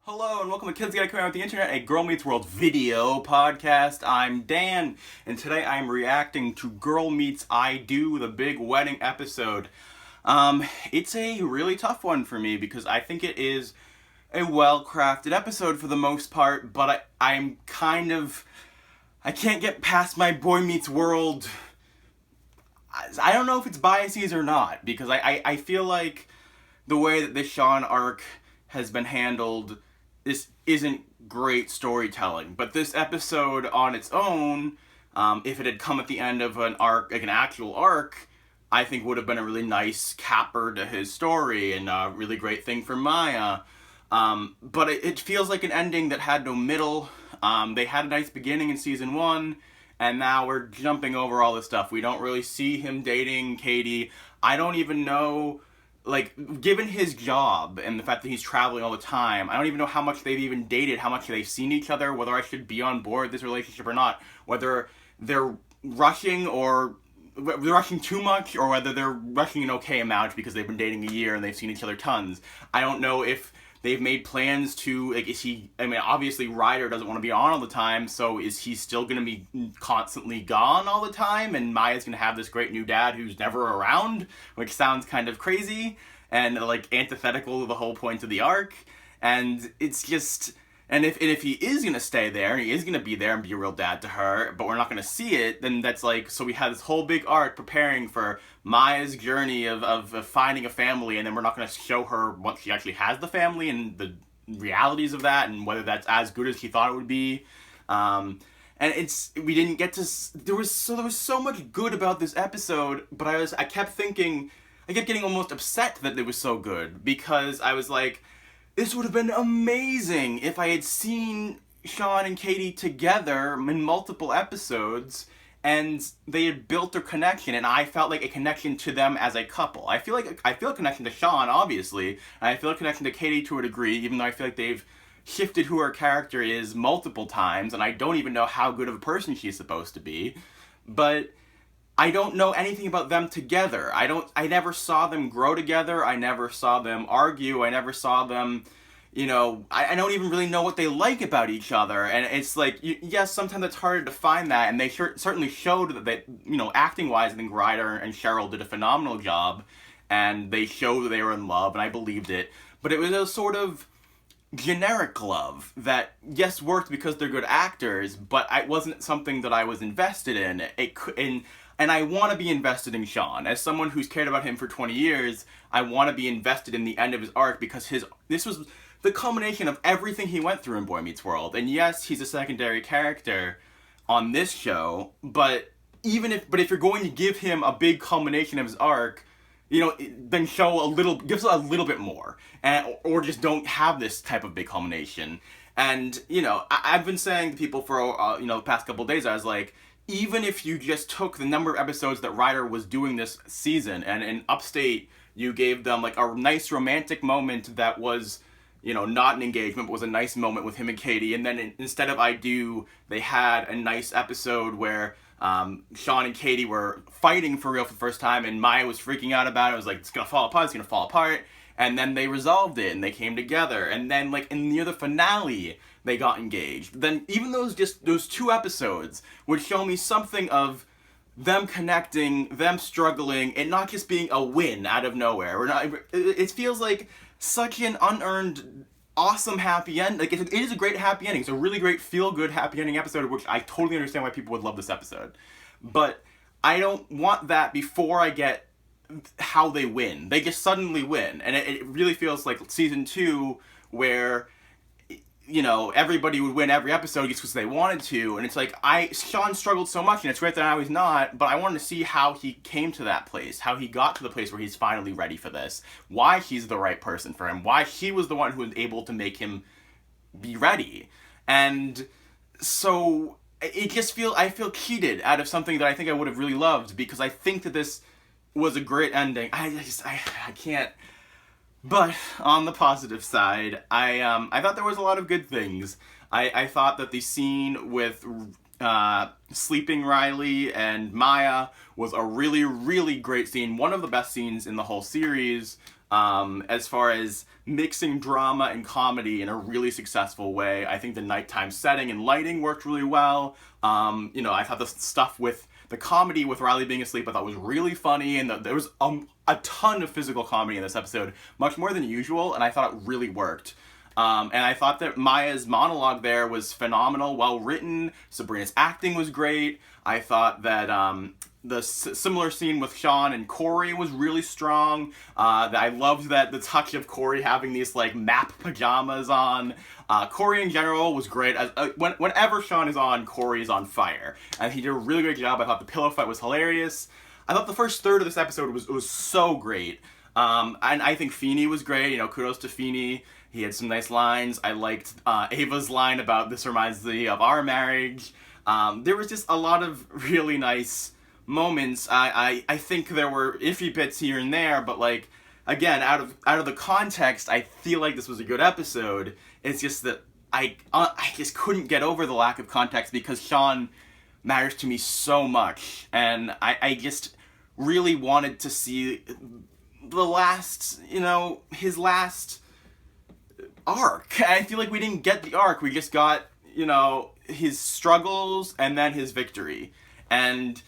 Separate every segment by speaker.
Speaker 1: Hello and welcome to Kids Gotta Come Out with the Internet, a Girl Meets World video podcast. I'm Dan, and today I'm reacting to Girl Meets I Do, the big wedding episode. It's a really tough one for me because I think it is a well-crafted episode for the most part, but I can't get past my Boy Meets World. I don't know if it's biases or not, because I feel like the way that this Sean arc has been handled, this isn't great storytelling. But this episode on its own, if it had come at the end of an arc, like an actual arc, I think would have been a really nice capper to his story and a really great thing for Maya. But it feels like an ending that had no middle. They had a nice beginning in season 1, and now we're jumping over all this stuff. We don't really see him dating Katie. I don't even know, like, given his job and the fact that he's traveling all the time, I don't even know how much they've even dated, how much they've seen each other, whether I should be on board this relationship or not, whether they're rushing too much, or whether they're rushing an okay amount because they've been dating a year and they've seen each other tons. I don't know if they've made plans to, like, obviously Ryder doesn't want to be on all the time, so is he still going to be constantly gone all the time, and Maya's going to have this great new dad who's never around, which sounds kind of crazy, and, like, antithetical to the whole point of the arc, and it's just... And if he is going to stay there, and he is going to be there and be a real dad to her, but we're not going to see it, then that's like, so we have this whole big arc preparing for Maya's journey of finding a family, and then we're not going to show her once she actually has the family and the realities of that, and whether that's as good as he thought it would be. And we didn't get to, there was so much good about this episode, but I kept getting almost upset that it was so good, because I was like, this would have been amazing if I had seen Sean and Katie together in multiple episodes and they had built their connection, and I felt like a connection to them as a couple. I feel a connection to Sean, obviously, and I feel a connection to Katie to a degree, even though I feel like they've shifted who her character is multiple times, and I don't even know how good of a person she's supposed to be. But I don't know anything about them together. I never saw them grow together. I never saw them argue. I never saw them, I don't even really know what they like about each other. And it's like, yes, sometimes it's harder to find that. And they certainly showed that they, acting-wise, I think Ryder and Cheryl did a phenomenal job. And they showed that they were in love, and I believed it. But it was a sort of generic love that, yes, worked because they're good actors, but it wasn't something that I was invested in. And I want to be invested in Sean. As someone who's cared about him for 20 years, I want to be invested in the end of his arc, because this was the culmination of everything he went through in Boy Meets World. And yes, he's a secondary character on this show, but if you're going to give him a big culmination of his arc, then give us a little bit more, or just don't have this type of big culmination. And I've been saying to people for the past couple of days, I was like, even if you just took the number of episodes that Ryder was doing this season, and in Upstate you gave them like a nice romantic moment that was, not an engagement, but was a nice moment with him and Katie, and then instead of I Do, they had a nice episode where Sean and Katie were fighting for real for the first time, and Maya was freaking out about it. It was like, it's gonna fall apart, and then they resolved it, and they came together, and then, like, near the finale, they got engaged. Then even those 2 episodes would show me something of them connecting, them struggling, and not just being a win out of nowhere. It feels like such an unearned, awesome happy end. Like, it is a great happy ending. It's a really great feel-good happy ending episode, which I totally understand why people would love this episode. But I don't want that before I get how they win. They just suddenly win. And it really feels like season 2, where everybody would win every episode just because they wanted to, and it's like, Sean struggled so much, and it's great that now he's not, but I wanted to see how he came to that place, how he got to the place where he's finally ready for this, why he's the right person for him, why he was the one who was able to make him be ready. And so I feel cheated out of something that I think I would have really loved, because I think that this was a great ending. I can't. But on the positive side, I thought there was a lot of good things. I thought that the scene with sleeping Riley and Maya was a really, really great scene. One of the best scenes in the whole series. as far as mixing drama and comedy in a really successful way. I think the nighttime setting and lighting worked really well. I thought the stuff with the comedy with Riley being asleep I thought was really funny, and there was a ton of physical comedy in this episode, much more than usual, and I thought it really worked. And I thought that Maya's monologue there was phenomenal, well written. Sabrina's acting was great. I thought that the similar scene with Sean and Corey was really strong. I loved that the touch of Corey having these like map pajamas on. Corey in general was great. Whenever Sean is on, Corey is on fire, and he did a really great job. I thought the pillow fight was hilarious. I thought the first third of this episode was so great. And I think Feeney was great. Kudos to Feeney. He had some nice lines. I liked Ava's line about "this reminds me of our marriage." There was just a lot of really nice moments. I think there were iffy bits here and there, but like again, out of the context, I feel like this was a good episode. It's just that I just couldn't get over the lack of context because Sean matters to me so much, and I just really wanted to see the last, his last arc. I feel like we didn't get the arc. We just got, his struggles and then his victory. And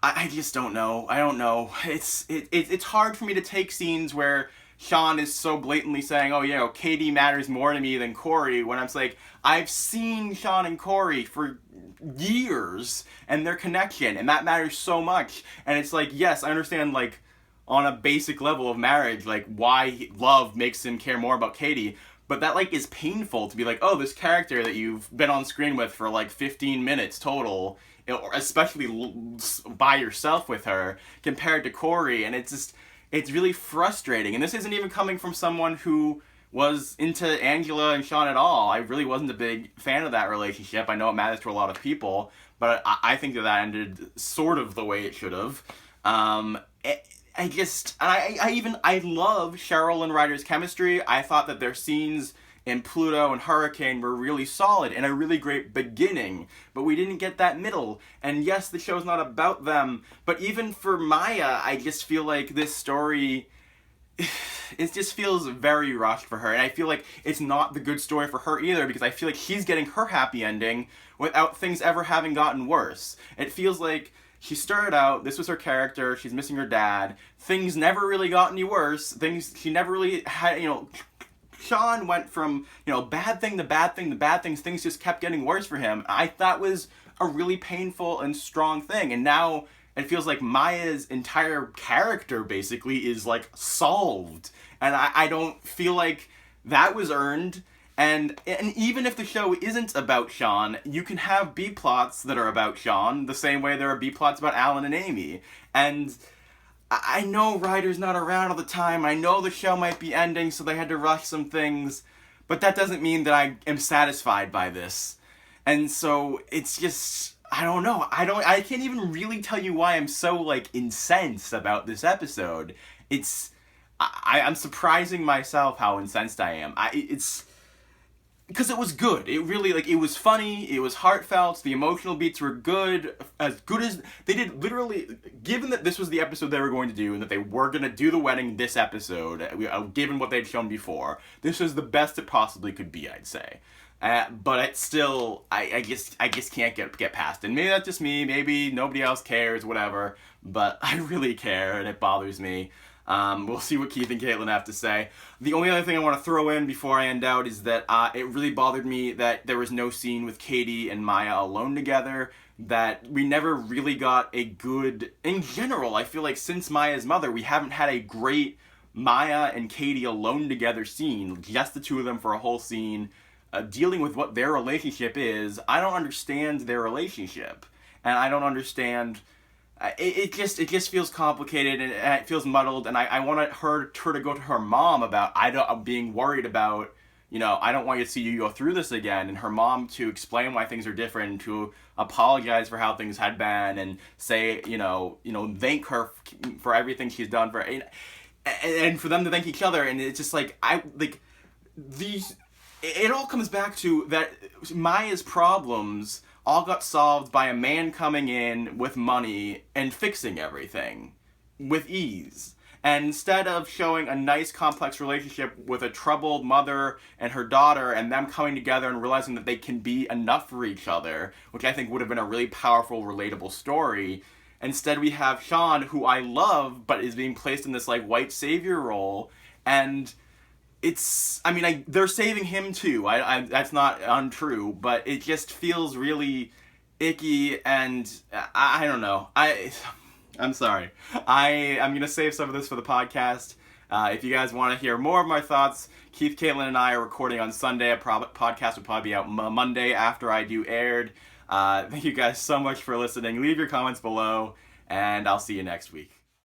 Speaker 1: I just don't know. I don't know. It's hard for me to take scenes where Sean is so blatantly saying, oh, Katie matters more to me than Corey, when I'm like, I've seen Sean and Corey for years and their connection, and that matters so much. And it's like, yes, I understand, like, on a basic level of marriage, like, why love makes him care more about Katie, but that, like, is painful to be like, oh, this character that you've been on screen with for, like, 15 minutes total, or especially by yourself with her, compared to Corey, and it's really frustrating. And this isn't even coming from someone who was into Angela and Sean at all. I really wasn't a big fan of that relationship. I know it matters to a lot of people, but I think that ended sort of the way it should have. I love Cheryl and Ryder's chemistry. I thought that their scenes in Pluto and Hurricane were really solid and a really great beginning, but we didn't get that middle. And yes, the show's not about them, but even for Maya, I just feel like this story, it just feels very rushed for her, and I feel like it's not the good story for her either, because I feel like she's getting her happy ending without things ever having gotten worse. It feels like she started out, this was her character, she's missing her dad, things never really got any worse, she never really had, Sean went from, bad thing to bad thing to bad things, things just kept getting worse for him. I thought was a really painful and strong thing, and now it feels like Maya's entire character basically is like solved, and I don't feel like that was earned. And even if the show isn't about Sean, you can have B-plots that are about Sean, the same way there are B-plots about Alan and Amy. And I know Ryder's not around all the time, I know the show might be ending, so they had to rush some things, but that doesn't mean that I am satisfied by this. And so it's just, I don't know, I can't even really tell you why I'm so, like, incensed about this episode. I'm surprising myself how incensed I am. Because it was good. It really, it was funny, it was heartfelt, the emotional beats were good as they did. Literally, given that this was the episode they were going to do, and that they were going to do the wedding this episode, given what they'd shown before, this was the best it possibly could be, I'd say. But it's still, I just can't get past it. And maybe that's just me, maybe nobody else cares, whatever, but I really care, and it bothers me. We'll see what Keith and Caitlin have to say. The only other thing I want to throw in before I end out is that it really bothered me that there was no scene with Katie and Maya alone together, that we never really got a good, in general, I feel like since Maya's mother, we haven't had a great Maya and Katie alone together scene, just the two of them for a whole scene, dealing with what their relationship is. I don't understand their relationship, and I don't understand. It just feels complicated, and it feels muddled, and I want her to go to her mom about being worried about, I don't want you to see you go through this again, and her mom to explain why things are different, and to apologize for how things had been, and say, thank her for everything she's done for, and for them to thank each other, and it's just like, it all comes back to that Maya's problems all got solved by a man coming in with money and fixing everything with ease. And instead of showing a nice complex relationship with a troubled mother and her daughter and them coming together and realizing that they can be enough for each other, which I think would have been a really powerful, relatable story, instead we have Sean, who I love, but is being placed in this like white savior role. And they're saving him too. That's not untrue, but it just feels really icky, and I don't know. I'm sorry. I'm gonna save some of this for the podcast. If you guys want to hear more of my thoughts, Keith, Caitlin, and I are recording on Sunday. A podcast will probably be out Monday after I do aired. Thank you guys so much for listening. Leave your comments below, and I'll see you next week.